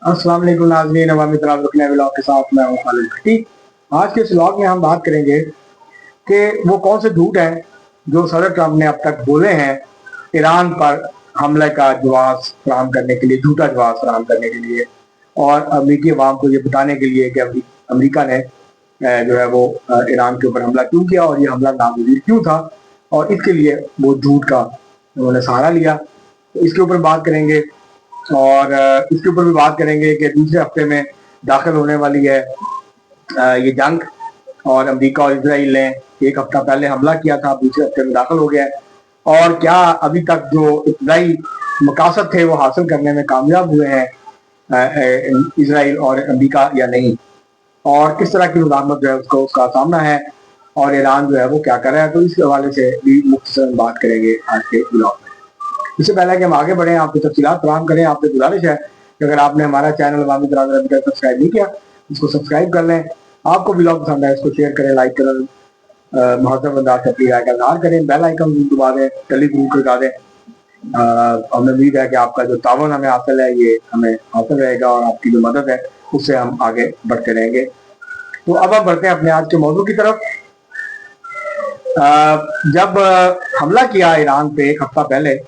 अस्सलाम वालेकुम नाज़रीन, अवामी तरफ रुकने व्लॉग के साथ मैं हूं खालिद भट्टी। आज के इस व्लॉग में हम बात करेंगे कि वो कौन से झूठ हैं जो सदर ट्रंप ने अब तक बोले हैं ईरान पर हमले का जवाब फराहम करने के लिए, झूठा जवाब फराहम करने के लिए, और अमरीकी अवाम को ये बताने के लिए कि अमरीका ने जो है वो ईरान के ऊपर हमला क्यों किया और ये हमला नागुज़ीर क्यों था, और इसके लिए वो झूठ का उन्होंने सहारा लिया। तो इसके ऊपर बात करेंगे और इसके ऊपर भी बात करेंगे कि दूसरे हफ्ते में दाखिल होने वाली है ये जंग, और अमेरिका और इसराइल ने एक हफ्ता पहले हमला किया था, दूसरे हफ्ते में दाखिल हो गया है, और क्या अभी तक जो इब्तदाई मकासद थे वो हासिल करने में कामयाब हुए हैं इसराइल और अमेरिका या नहीं, और किस तरह की मुज़ाहमत जो है उसका सामना है, और ईरान जो है वो क्या कर रहा है। तो इस हवाले से भी मुख्तसर बात करेंगे आज के ब्लॉग में। इससे पहले कि हम आगे बढ़े आपको तफसीलात फराहम करें, आपसे गुजारिश है कि अगर आपने हमारा चैनल अवामी तराज़ अभी तक सब्सक्राइब नहीं किया, इसको सब्सक्राइब कर लें। आपको ब्लॉग पसंद है इसको शेयर करें, लाइक करें, महत्व अंदाज से अपनी राय का इज़हार करें, बेल आइकन दबा दें, टली जरूर करवा दें। हमें उम्मीद है कि आपका जो तावन हमें हासिल है ये हमें हासिल रहेगा, और आपकी जो मदद है उससे हम आगे बढ़ते रहेंगे। तो अब हम बढ़ते हैं अपने आज के मौजू की तरफ। जब हमला किया ईरान पे एक हफ्ता पहले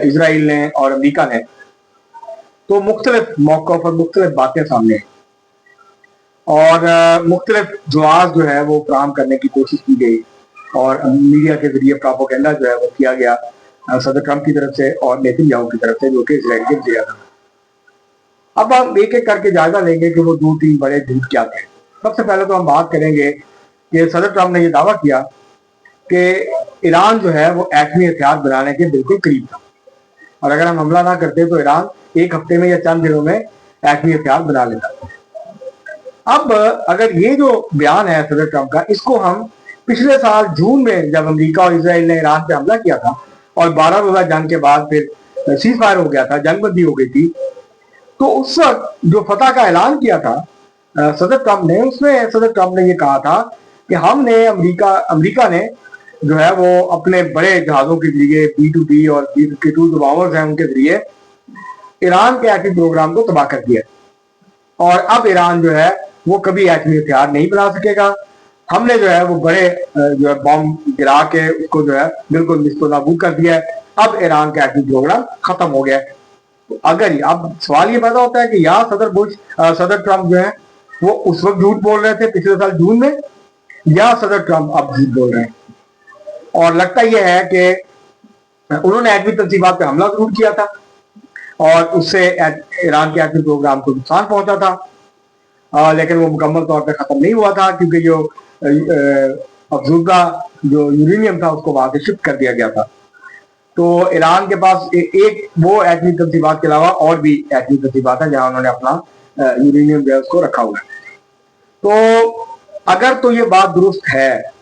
इसराइल ने और अमेरिका ने, तो मुख्तलिफ मौक़ों पर मुख्तलिफ बातें सामने आई और मुख्तलिफ जवाब जो है वो फराहम करने की कोशिश की गई, और मीडिया के जरिए प्रोपेगेंडा जो है वो किया गया सदर ट्रंप की तरफ से और नेतन्याहू की तरफ से, जो कि इसराइल के दिया था। अब हम एक एक करके जायजा लेंगे कि वो दो तीन बड़े झूठ क्या थे। सबसे पहले तो हम बात करेंगे कि सदर ट्रंप ने यह दावा किया कि ईरान जो है वो एटमी हथियार बनाने के बिल्कुल करीब था, और अगर हम हमला ना करते तो ईरान एक हफ्ते में या चंद दिनों में एटमी हथियार बना लेता। अब अगर ये जो बयान है सदर ट्रंप का, इसको हम पिछले साल जून में जब अमेरिका और इसराइल ने ईरान पे हमला किया था और 12 रोजा जंग के बाद फिर सीज फायर हो गया था, जंग बंदी हो गई थी, तो उस वक्त जो फतह का ऐलान किया था सदर ट्रंप ने, उसमें सदर ट्रंप ने ये कहा था कि हमने अमेरिका ने जो है वो अपने बड़े जहाजों के जरिए B-2B और B-52 जो बॉम्बर्स हैं उनके जरिए ईरान के एटमी प्रोग्राम को तबाह कर दिया, और अब ईरान जो है वो कभी एटमी हथियार नहीं बना सकेगा। हमने जो है वो बड़े जो है बॉम्ब गिरा के उसको जो है बिल्कुल निस्तनाबूद कर दिया है, अब ईरान का एटमी प्रोग्राम खत्म हो गया है। तो अगर अब सवाल ये पैदा होता है कि या सदर ट्रंप जो है वो उस वक्त झूठ बोल रहे थे पिछले साल जून में, या सदर ट्रंप अब झूठ बोल रहे हैं। और लगता यह है कि उन्होंने एटमी तंजीमात पे हमला जरूर किया था और उससे ईरान के एटमी प्रोग्राम को नुकसान पहुंचा था, लेकिन वो मुकम्मल तौर पे खत्म नहीं हुआ था, क्योंकि जो अफजूदा जो यूरेनियम था उसको वहां से शिफ्ट कर दिया गया था। तो ईरान के पास एक वो एटमी तंजीमात के अलावा और भी एटमी तंजीमात है जहां उन्होंने अपना यूरेनियम जो है उसको रखा हुआ है। तो अगर तो ये बात दुरुस्त है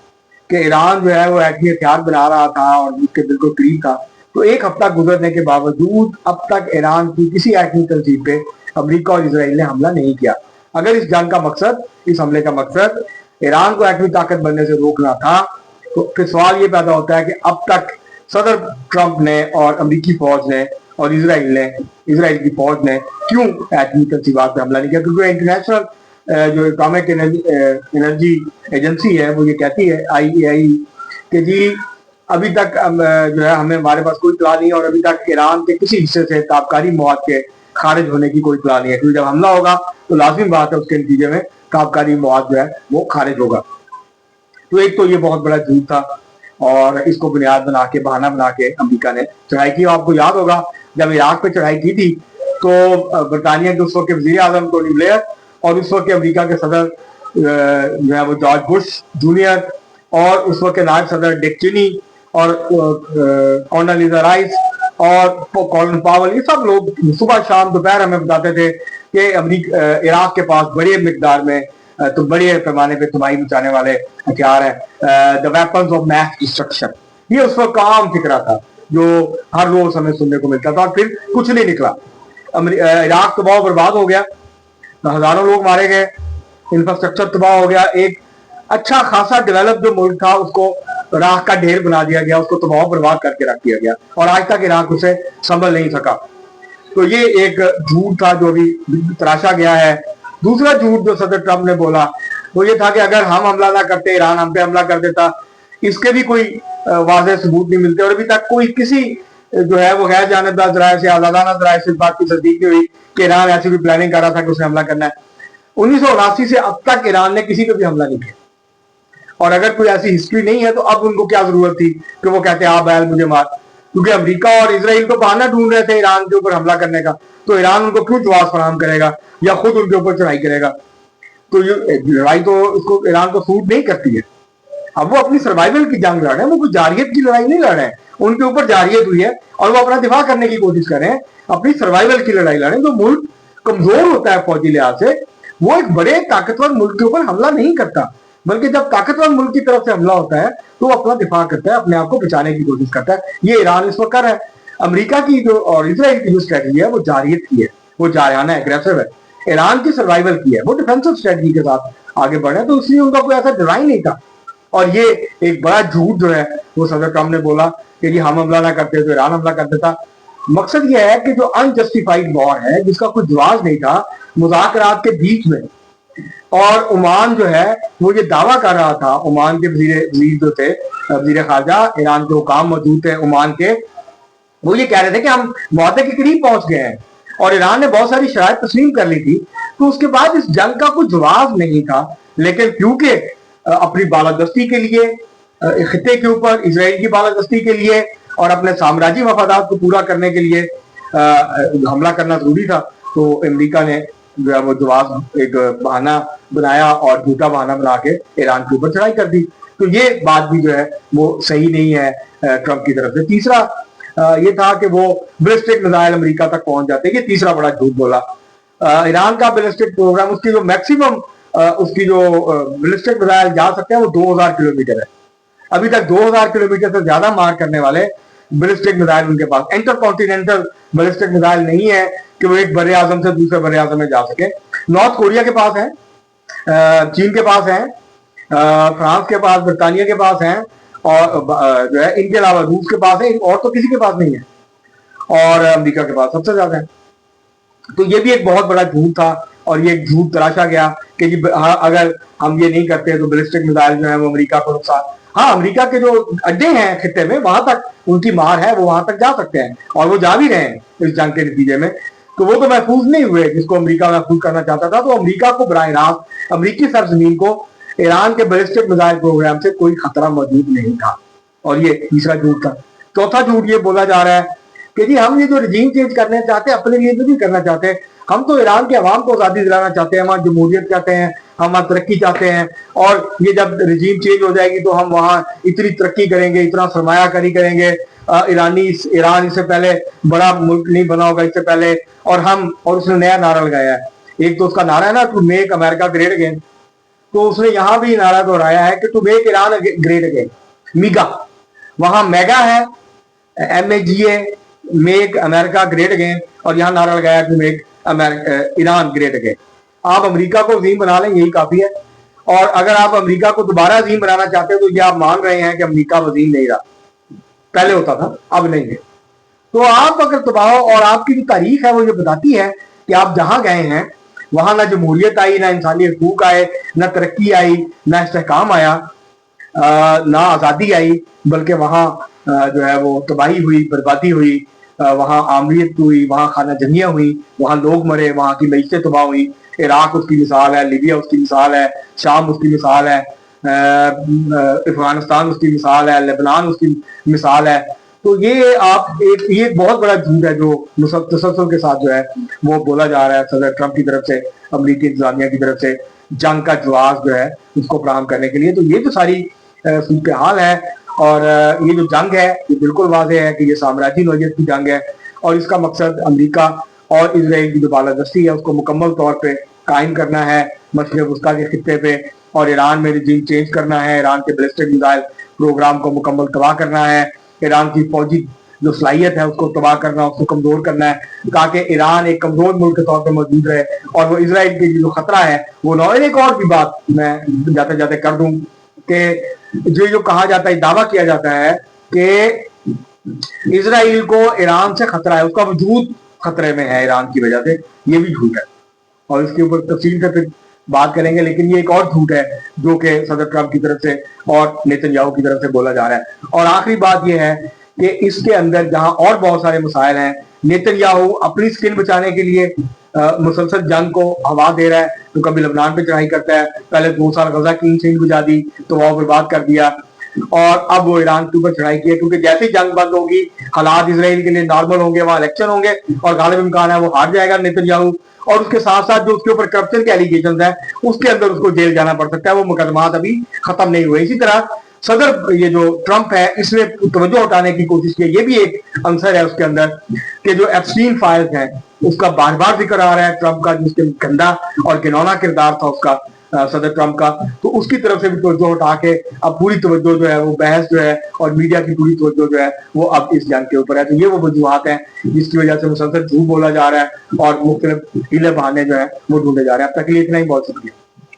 कि ईरान जो है वो एटमी हथियार बना रहा था और उसके बिल्कुल करीब था, तो एक हफ्ता गुजरने के बावजूद अब तक ईरान की किसी एटमी तंजीम पे अमेरिका और इसराइल ने हमला नहीं किया। अगर इस जंग का मकसद, इस हमले का मकसद ईरान को एटमी ताकत बनने से रोकना था, तो फिर सवाल ये पैदा होता है कि अब तक सदर ट्रंप ने और अमेरिकी फौज ने और इसराइल की फौज ने क्यों एटमी तंजीमात पे हमला नहीं किया? क्योंकि इंटरनेशनल जो एटॉमिक एनर्जी एजेंसी है वो ये कहती है, IAEA, कि जी अभी तक जो है हमारे पास कोई इत्तला नहीं है, और अभी तक ईरान के किसी हिस्से से ताबकारी मवाद के खारिज होने की कोई इत्तला नहीं है, क्योंकि जब हमला होगा तो लाजमी बात है उसके नतीजे में ताबकारी मवाद जो है वो खारिज होगा। तो एक तो ये बहुत बड़ा झूठ था, और इसको बुनियाद बना के, बहाना बना के अमेरिका ने चढ़ाई की। आपको याद होगा जब इराक पे चढ़ाई की थी तो बरतानिया के उस वक्त के वजीर आजम टोनी ब्लेयर और उस वक्त के अमेरिका के सदर जो है वो जॉर्ज बुश जूनियर और उस वक्त के नायब सदर डिक चेनी और कॉन्डोलीजा राइस और कॉलिन पावल, ये सब लोग सुबह शाम दोपहर हमें बताते थे कि इराक के पास बड़े मिकदार में तो बड़े पैमाने पे तबाही मचाने वाले हथियार हैं, the weapons of mass destruction. ये उस वक्त आम फिक्रा था जो हर रोज हमें सुनने को मिलता था, और फिर कुछ नहीं निकला। इराक तबाह बर्बाद हो गया, हजारों लोग मारे गए, इंफ्रास्ट्रक्चर तबाह हो गया, एक अच्छा खासा डेवलप जो मुल्क था उसको राख का ढेर बना दिया गया, उसको तबाह बर्बाद करके रख दिया गया, और आज तक इराक उसे संभल नहीं सका। تو یہ ایک جھوٹ تھا جو ابھی تراشا گیا ہے. دوسرا جھوٹ جو صدر ٹرمپ نے بولا وہ یہ تھا کہ اگر ہم حملہ نہ کرتے ایران ہم پہ حملہ کر دیتا. اس کے بھی کوئی واضح ثبوت نہیں ملتے اور ابھی تک کوئی کسی جو ہے وہ غیر جانبدار ذرائع سے آزادانہ ذرائع سے اس بات کی تصدیق نہیں ہوئی کہ ایران ایسی بھی پلاننگ کر رہا تھا کہ اسے حملہ کرنا ہے. 1979 سے اب تک ایران نے کسی پہ بھی حملہ نہیں کیا اور اگر کوئی ایسی ہسٹری نہیں ہے تو اب ان کو کیا ضرورت تھی کہ وہ کہتے ہیں بیل مجھے مار, کیونکہ امریکہ اور اسرائیل تو بہانہ ڈھونڈ رہے تھے ایران کے اوپر حملہ کرنے کا, تو ایران ان کو کیوں جواز فراہم کرے گا یا خود ان کے اوپر چڑھائی کرے گا. تو یہ لڑائی تو اس کو ایران کو سوٹ نہیں کرتی ہے. اب وہ اپنی سروائیول کی جنگ لڑ رہے ہیں, وہ کوئی جارحیت کی لڑائی نہیں لڑ رہے ہیں. ان کے اوپر جارحیت ہوئی ہے اور وہ اپنا دفاع کرنے کی کوشش کر رہے ہیں, اپنی سروائیول کی لڑائی لڑ رہے ہیں. جو ملک کمزور ہوتا ہے فوجی لحاظ سے وہ ایک بڑے طاقتور ملک کے اوپر حملہ نہیں کرتا, بلکہ جب طاقتور ملک کی طرف سے حملہ ہوتا ہے تو وہ اپنا دفاع کرتا ہے, اپنے آپ کو بچانے کی کوشش کرتا ہے. یہ ایران اس وقت کر رہا ہے. امریکہ کی جو اور اسرائیل کی جو اسٹریٹجی ہے وہ جارحیت کی ہے, وہ جارحانہ ایگریسو ہے. ایران کی سروائیول کی ہے, وہ ڈیفینسو اسٹریٹجی کے ساتھ آگے بڑھے ہیں, تو اس لیے ان کا کوئی ایسا ڈیزائن نہیں تھا. اور یہ ایک بڑا جھوٹ جو ہے وہ صدر ٹرمپ نے بولا کہ جی ہم حملہ نہ کرتے تو ایران حملہ کر دیتا. مقصد یہ ہے کہ جو انجسٹیفائڈ وار ہے جس کا کوئی جواز نہیں تھا مذاکرات کے بیچ میں, اور عمان جو ہے وہ یہ دعویٰ کر رہا تھا, عمان کے وزیر جو تھے وزیر خارجہ ایران کے حکام موجود تھے عمان کے, وہ یہ کہہ رہے تھے کہ ہم معاہدے کے قریب پہنچ گئے ہیں اور ایران نے بہت ساری شرائط تسلیم کر لی تھی. تو اس کے بعد اس جنگ کا کوئی جواز نہیں تھا, لیکن کیونکہ اپنی بالادستی کے لیے خطے کے اوپر اسرائیل کی بالادستی کے لیے اور اپنے سامراجی مفادات کو پورا کرنے کے لیے حملہ کرنا ضروری تھا, تو امریکہ نے جو ہے وہ جواز ایک بہانہ بنایا اور جھوٹا بہانہ بنا کے ایران کے اوپر چڑھائی کر دی. تو یہ بات بھی جو ہے وہ صحیح نہیں ہے ٹرمپ کی طرف سے. تیسرا یہ تھا کہ وہ بیلسٹک میزائل امریکہ تک پہنچ جاتے, یہ تیسرا بڑا جھوٹ بولا. ایران کا بیلسٹک پروگرام, اس کی جو میکسیمم اس کی جو بیلسٹک میزائل جا سکتے ہیں وہ 2000 کلومیٹر ہے. ابھی تک 2000 کلومیٹر سے زیادہ مار کرنے والے بیلسٹک میزائل ان کے پاس, انٹر کانٹیننٹل بیلسٹک میزائل نہیں ہے کہ وہ ایک بر اعظم سے دوسرے بر اعظم میں جا سکے. نارتھ کوریا کے پاس ہیں, چین کے پاس ہیں, فرانس کے پاس, برطانیہ کے پاس ہیں, اور جو ہے ان کے علاوہ روس کے پاس ہے, اور تو کسی کے پاس نہیں ہے, اور امریکہ کے پاس سب سے زیادہ ہے. تو یہ بھی ایک بہت بڑا جھوٹ تھا اور یہ ایک جھوٹ تراشا گیا کہ جی اگر ہم یہ نہیں کرتے تو بیلسٹک میزائل جو ہیں وہ امریکہ کو نقصان. ہاں, امریکہ کے جو اڈے ہیں خطے میں وہاں تک ان کی مار ہے, وہ وہاں تک جا سکتے ہیں اور وہ جا بھی رہے ہیں اس جنگ کے نتیجے میں. تو وہ تو محفوظ نہیں ہوئے جس کو امریکہ محفوظ کرنا چاہتا تھا. تو امریکہ کو براہ راست امریکی سرزمین کو ایران کے بیلسٹک میزائل پروگرام سے کوئی خطرہ موجود نہیں تھا, اور یہ تیسرا جھوٹ تھا. چوتھا جھوٹ یہ بولا جا رہا ہے کہ جی ہم یہ جو رجیم چینج کرنا چاہتے ہیں اپنے لیے تو نہیں کرنا چاہتے, ہم تو ایران کے عوام کو آزادی دلانا چاہتے ہیں, ہم جمہوریت چاہتے ہیں, ہم ترقی چاہتے ہیں, اور یہ جب رجیم چینج ہو جائے گی تو ہم وہاں اتنی ترقی کریں گے, اتنا سرمایہ کاری کریں گے. ایران اس سے پہلے بڑا ملک نہیں بنا ہوگا اس سے پہلے, اور اس نے نیا نعرہ لگایا ہے. ایک تو اس کا نعرہ ہے نا to make America great again, تو اس نے یہاں بھی نعرہ دہرایا ہے کہ to make Iran great again, MAGA. وہاں میگا ہے MAGA, make America great again, اور یہاں نعرہ لگایا to make Iran great again. آپ امریکہ کو عظیم بنا لیں یہی کافی ہے, اور اگر آپ امریکہ کو دوبارہ عظیم بنانا چاہتے ہیں تو یہ آپ مان رہے ہیں کہ امریکہ عظیم نہیں رہا, پہلے ہوتا تھا اب نہیں ہے. تو آپ اگر تباہ, اور آپ کی جو تاریخ ہے وہ یہ بتاتی ہے کہ آپ جہاں گئے ہیں وہاں نہ جمہوریت آئی, نہ انسانی حقوق آئے, نہ ترقی آئی, نہ استحکام آیا, نہ آزادی آئی, بلکہ وہاں جو ہے وہ تباہی ہوئی, بربادی ہوئی, وہاں آمریت ہوئی, وہاں خانہ جنگیاں ہوئی, وہاں لوگ مرے, وہاں کی معیشتیں تباہ ہوئی. عراق اس کی مثال ہے, لیبیا اس کی مثال ہے, شام اس کی مثال ہے, افغانستان اس کی مثال ہے, لبنان اس کی مثال ہے. تو یہ یہ بہت بڑا جھوٹ ہے جو تسلسل کے ساتھ جو ہے وہ بولا جا رہا ہے صدر ٹرمپ کی طرف سے, امریکی انتظامیہ کی طرف سے, جنگ کا جواز جو ہے اس کو فراہم کرنے کے لیے. تو یہ جو ساری صورتحال ہے, اور یہ جو جنگ ہے یہ بالکل واضح ہے کہ یہ سامراجی نوعیت کی جنگ ہے, اور اس کا مقصد امریکہ اور اسرائیل کی جو بالادستی ہے اس کو مکمل طور پہ قائم کرنا ہے مشرق وسطیٰ کے خطے پہ, اور ایران میں رجیم چینج کرنا ہے, ایران کے بیلسٹک میزائل پروگرام کو مکمل تباہ کرنا ہے, ایران کی فوجی جو صلاحیت ہے اس کو تباہ کرنا, اس کو کمزور کرنا ہے تاکہ ایران ایک کمزور ملک کے طور پہ موجود رہے, اور وہ اسرائیل کی جو خطرہ ہے وہ نہ. ایک اور بھی بات میں جاتے جاتے کر دوں کہ جو کہا جاتا ہے, دعویٰ کیا جاتا ہے کہ اسرائیل کو ایران سے خطرہ ہے, اس کا وجود खतरे में है ईरान की वजह से, ये भी झूठ है और इसके ऊपर तफसील से फिर बात करेंगे। लेकिन ये एक और झूठ है जो कि सदर ट्रंप की तरफ से और नेतन्याहू की तरफ से बोला जा रहा है। और आखिरी बात यह है कि इसके अंदर जहां और बहुत सारे मसाइल हैं, नेतन्याहू अपनी स्किन बचाने के लिए मुसलसल जंग को हवा दे रहा है। तो कभी लबनान पे चढ़ाई करता है, पहले 2 साल गजा की सीन बुझा दी तो वह बर्बाद कर दिया, और अब वो ईरान के ऊपर चढ़ाई की है, क्योंकि जैसे ही जंग बंद होगी हालात इसराइल के लिए नॉर्मल होंगे, वहां इलेक्शन होंगे और गालिब इम्कान है वो हार जाएगा नेतन्याहू, और उसके साथ साथ जो उसके ऊपर करप्शन के एलिगेशन है उसके अंदर उसको जेल जाना पड़ सकता है। वो मुकदमात अभी खत्म नहीं हुए। इसी तरह सदर ये जो ट्रंप है इसने तवज्जो हटाने की कोशिश की, ये भी एक आंसर है उसके अंदर कि जो एप्स्टीन फाइल्स हैं उसका बार बार जिक्र आ रहा है ट्रंप का, जिसके गंदा और घिनौना किरदार था उसका सदर ट्रंप का, तो उसकी तरफ से भी तवज्जो हटा के अब पूरी तवज्जो जो है वो बहस जो है और मीडिया की पूरी तवज्जो जो है वो अब इस जंग के ऊपर है। तो ये वो वजूहात हैं जिसकी वजह से मुसलसल झूठ बोला जा रहा है और मुख्तलिफ हीले बहाने जो है वो ढूंढे जा रहे हैं। अब तक के लिए इतना ही, बहुत शुक्रिया।